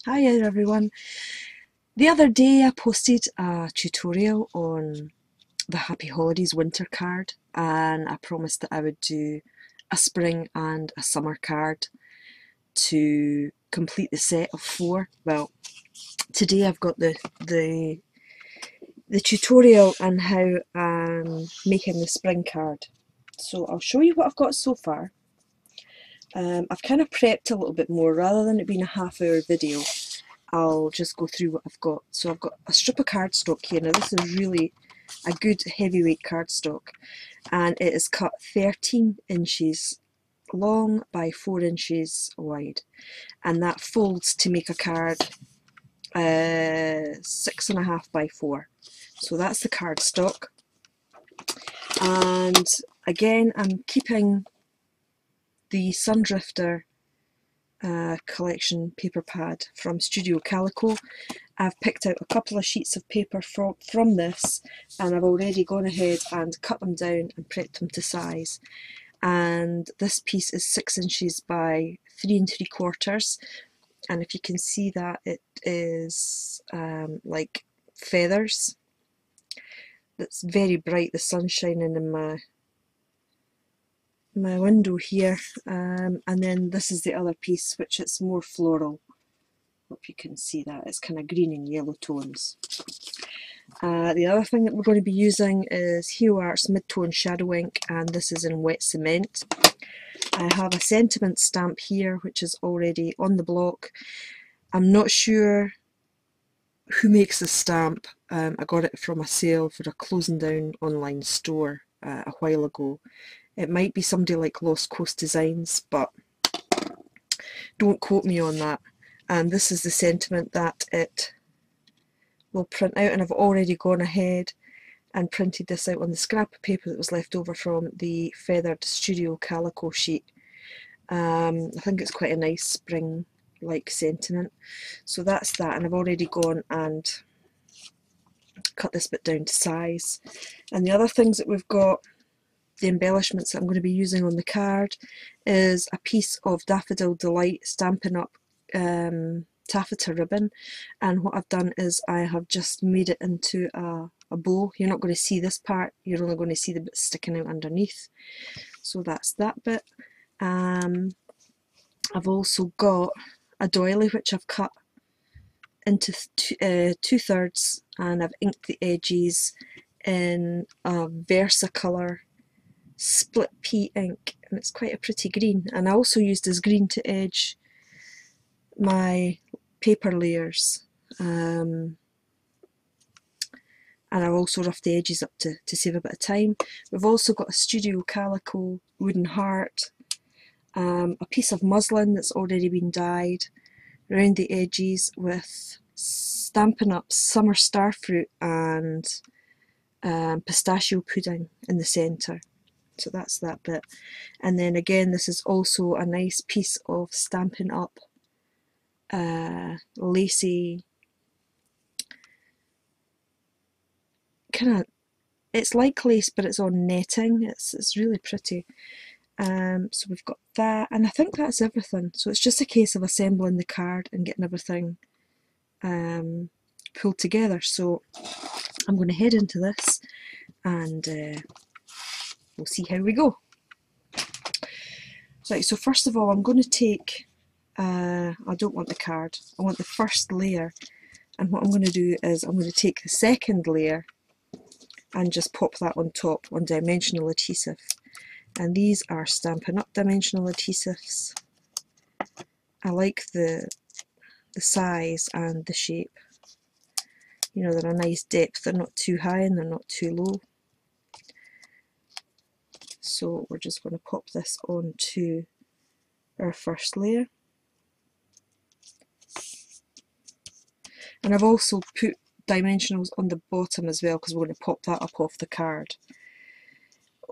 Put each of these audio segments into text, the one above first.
Hi everyone. The other day I posted a tutorial on the Happy Holidays winter card, and I promised that I would do a spring and a summer card to complete the set of 4. Well, today I've got the tutorial on how I'm making the spring card. So I'll show you what I've got so far. I've kind of prepped a little bit more rather than it being a half-hour video. I'll just go through what I've got. So I've got a strip of cardstock here. Now this is really a good heavyweight cardstock, and it is cut 13 inches long by 4 inches wide, and that folds to make a card 6.5 by 4. So that's the cardstock. And again, I'm keeping the Sundrifter collection paper pad from Studio Calico. I've picked out a couple of sheets of paper from this, and I've already gone ahead and cut them down and prepped them to size. And this piece is 6 inches by 3 3/4, and if you can see that, it is like feathers. It's very bright, the sun's shining in my window here, and then this is the other piece, which is more floral. Hope you can see that, it's kind of green and yellow tones. The other thing that we're going to be using is Hero Art's mid-tone shadow ink, and this is in wet cement. I have a sentiment stamp here which is already on the block. I'm not sure who makes this stamp. I got it from a sale for a closing down online store a while ago. It might be somebody like Lost Coast Designs, but don't quote me on that. And this is the sentiment that it will print out, and I've already gone ahead and printed this out on the scrap of paper that was left over from the feathered Studio Calico sheet. I think it's quite a nice spring-like sentiment. So that's that, and I've already gone and cut this bit down to size. And the other things that we've got, the embellishments that I'm going to be using on the card, is a piece of Daffodil Delight Stampin' Up taffeta ribbon, and what I've done is I have just made it into a bow. You're not going to see this part, you're only going to see the bit sticking out underneath. So that's that bit. I've also got a doily which I've cut into 2/3, and I've inked the edges in a Versacolour split pea ink, and it's quite a pretty green. And I also used this green to edge my paper layers, and I've also roughed the edges up to save a bit of time. We've also got a Studio Calico wooden heart, a piece of muslin that's already been dyed around the edges with Stampin' Up summer starfruit and pistachio pudding in the centre. So that's that bit. And then again, this is also a nice piece of Stampin' Up lacy, kind of, it's like lace but it's on netting. It's really pretty. So we've got that, and I think that's everything. So it's just a case of assembling the card and getting everything pulled together. So I'm going to head into this, and we'll see how we go. Right, so first of all, I'm going to take, I don't want the card, I want the first layer, and what I'm going to do is I'm going to take the second layer and just pop that on top on dimensional adhesive. And these are Stampin' Up dimensional adhesives. I like the size and the shape. You know, they're a nice depth, they're not too high and they're not too low. So we're just going to pop this onto our first layer. And I've also put dimensionals on the bottom as well, because we're going to pop that up off the card.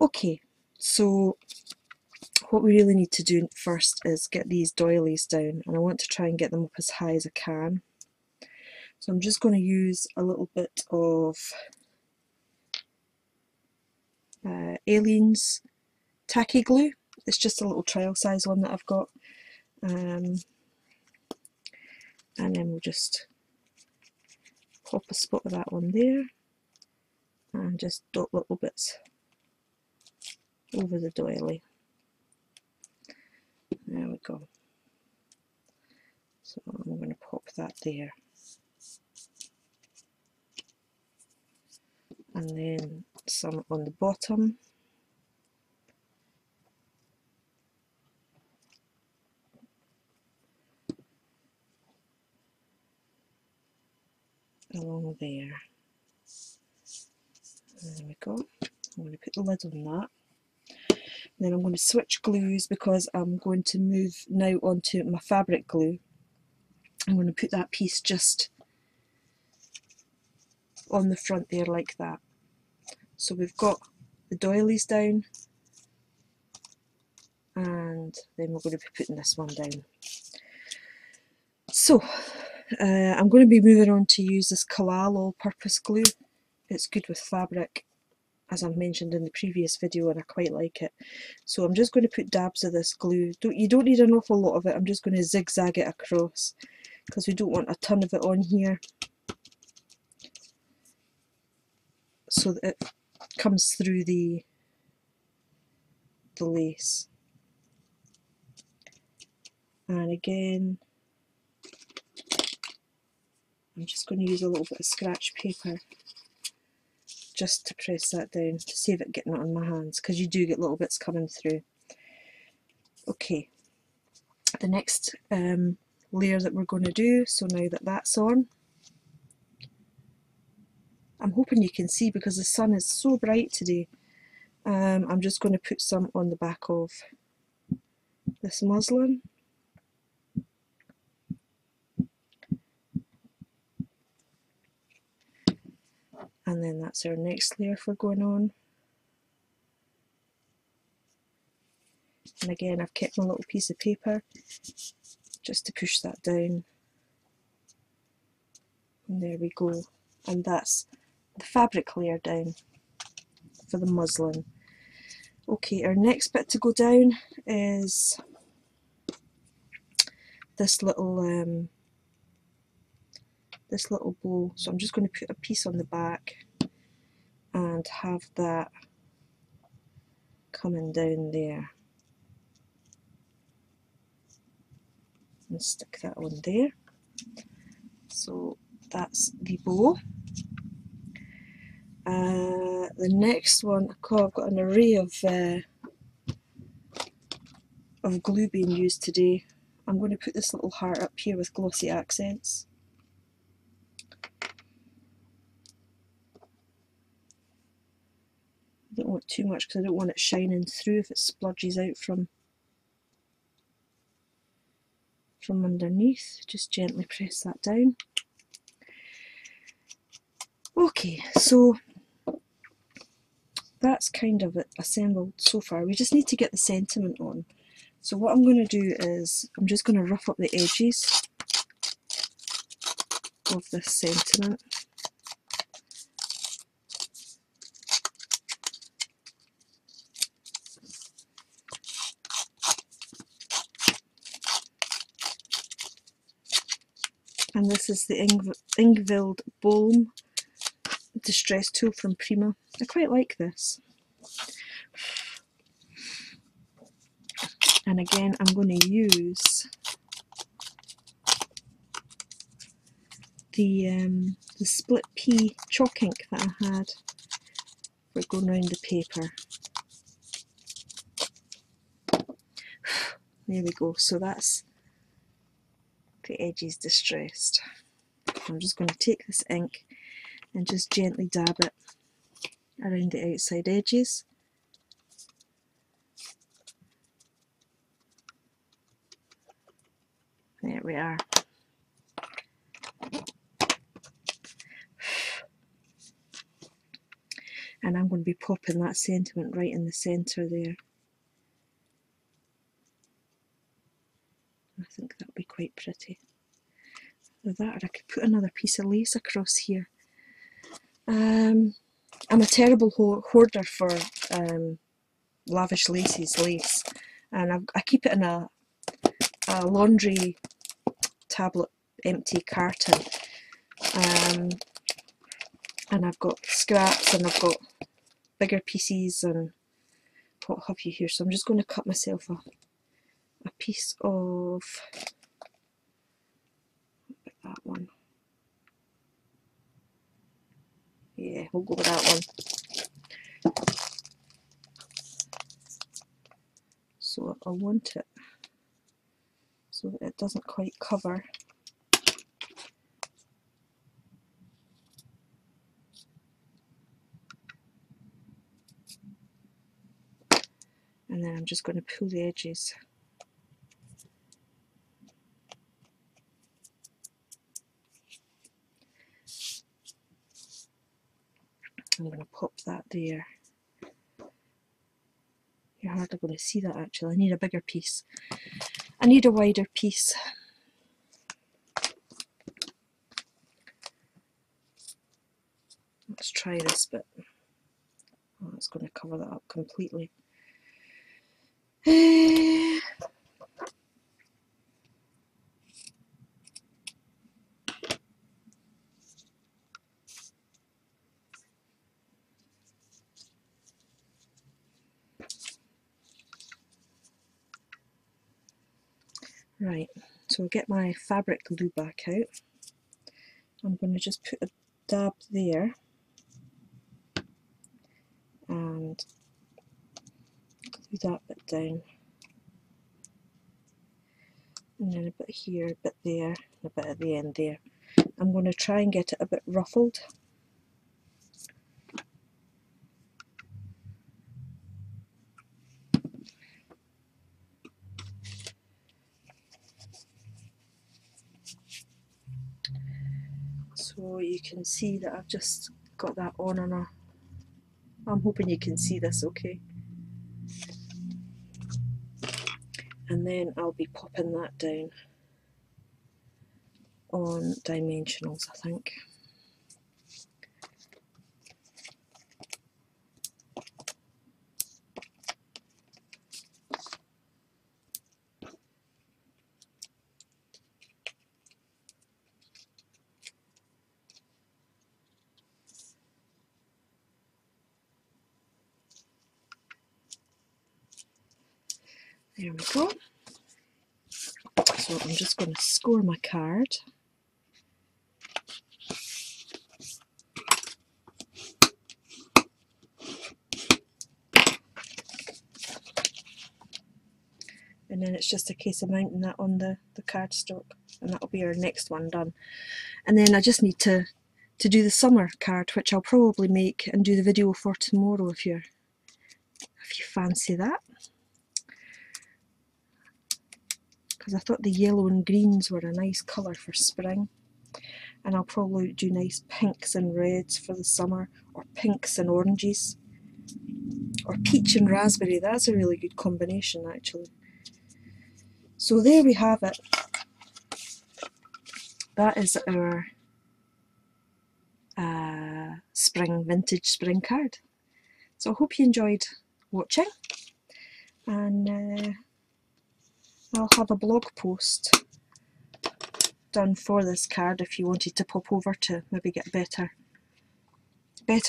Okay, so what we really need to do first is get these doilies down, and I want to try and get them up as high as I can. So I'm just going to use a little bit of Aleene's tacky glue. It's just a little trial size one that I've got. and then we'll just pop a spot of that on there and just dot little bits over the doily. There we go. So I'm going to pop that there. And then some on the bottom. Along there. There we go. I'm going to put the lid on that. Then I'm going to switch glues because I'm going to move now onto my fabric glue. I'm going to put that piece just on the front there like that. So we've got the doilies down, and then we're going to be putting this one down. So I'm going to be moving on to use this Collal all-purpose glue. It's good with fabric, as I've mentioned in the previous video, and I quite like it. So I'm just going to put dabs of this glue. You don't need an awful lot of it. I'm just going to zigzag it across because we don't want a ton of it on here, so that it comes through the lace. And again, I'm just going to use a little bit of scratch paper just to press that down to save it getting it on my hands, because you do get little bits coming through. Okay, the next layer that we're going to do, so now that that's on, I'm hoping you can see because the sun is so bright today. I'm just going to put some on the back of this muslin. And then that's our next layer for going on. And again, I've kept my little piece of paper just to push that down. And there we go. And that's the fabric layer down for the muslin. Okay, our next bit to go down is this little bow. So I'm just going to put a piece on the back and have that coming down there. And stick that on there. So that's the bow. The next one, I've got an array of glue being used today. I'm going to put this little heart up here with glossy accents. I don't want too much because I don't want it shining through if it spludges out from underneath. Just gently press that down. Okay, so that's kind of it assembled so far. We just need to get the sentiment on. So what I'm going to do is I'm just going to rough up the edges of this sentiment. And this is the Ingvild Bolm Distress Tool from Prima. I quite like this. And again, I'm going to use the split pea chalk ink that I had for going around the paper. There we go. So that's the edges distressed. I'm just going to take this ink and just gently dab it around the outside edges. There we are. And I'm going to be popping that sentiment right in the centre there. I think that'll be quite pretty. With that, or I could put another piece of lace across here. I'm a terrible hoarder for lavish lace, and I keep it in a laundry tablet empty carton. And I've got scraps and I've got bigger pieces and what have you here. So I'm just going to cut myself a piece of that one. Yeah, we'll go with that one. So I want it so that it doesn't quite cover. And then I'm just going to pull the edges. I'm going to pop that there. You're hardly going to see that actually. I need a bigger piece. I need a wider piece. Let's try this bit. Oh, it's going to cover that up completely. Right, so I'll get my fabric glue back out. I'm going to just put a dab there and glue that bit down, and then a bit here, a bit there, and a bit at the end there. I'm going to try and get it a bit ruffled. So you can see that I've just got that on and I'm hoping you can see this okay. And then I'll be popping that down on dimensionals, I think. There we go. So I'm just going to score my card. And then it's just a case of mounting that on the cardstock, and that'll be our next one done. And then I just need to do the summer card, which I'll probably make and do the video for tomorrow if you fancy that. Because I thought the yellow and greens were a nice colour for spring, and I'll probably do nice pinks and reds for the summer, or pinks and oranges, or peach and raspberry. That's a really good combination actually. So there we have it. That is our vintage spring card. So I hope you enjoyed watching, and I'll have a blog post done for this card if you wanted to pop over to maybe get a better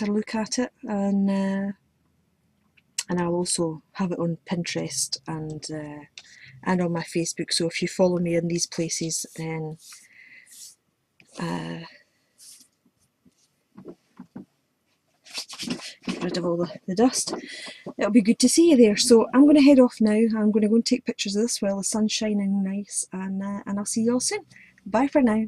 look at it, and I'll also have it on Pinterest and on my Facebook. So if you follow me in these places, then get rid of all the dust. It'll be good to see you there. So I'm going to head off now. I'm going to go and take pictures of this while the sun's shining nice, and I'll see you all soon. Bye for now.